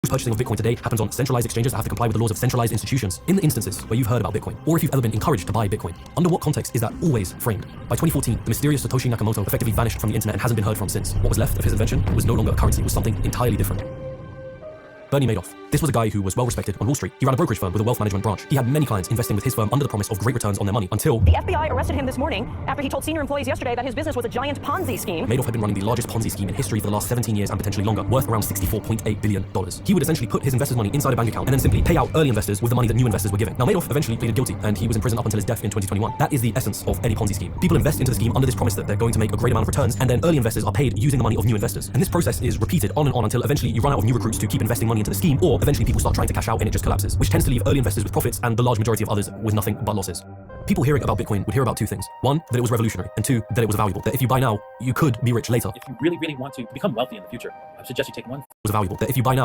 Whose purchasing of Bitcoin today happens on centralized exchanges that have to comply with the laws of centralized institutions. In the instances where you've heard about Bitcoin, or if you've ever been encouraged to buy Bitcoin, under what context is that always framed? By 2014, the mysterious Satoshi Nakamoto effectively vanished from the internet and hasn't been heard from since. What was left of his invention was no longer a currency, it was something entirely different. Bernie Madoff. This was a guy who was well respected on Wall Street. He ran a brokerage firm with a wealth management branch. He had many clients investing with his firm under the promise of great returns on their money until the FBI arrested him this morning after he told senior employees yesterday that his business was a giant Ponzi scheme. Madoff had been running the largest Ponzi scheme in history for the last 17 years and potentially longer, worth around $64.8 billion. He would essentially put his investors' money inside a bank account and then simply pay out early investors with the money that new investors were giving. Now, Madoff eventually pleaded guilty and he was in prison up until his death in 2021. That is the essence of any Ponzi scheme. People invest into the scheme under this promise that they're going to make a great amount of returns, and then early investors are paid using the money of new investors. And this process is repeated on and on until eventually you run out of new recruits to keep investing money into the scheme, or eventually people start trying to cash out and it just collapses, which tends to leave early investors with profits and the large majority of others with nothing but losses. People hearing about Bitcoin would hear about two things. One, that it was revolutionary, and two, that it was valuable. That if you buy now, you could be rich later. If you really want to become wealthy in the future, I suggest you take one. It was valuable. That if you buy now,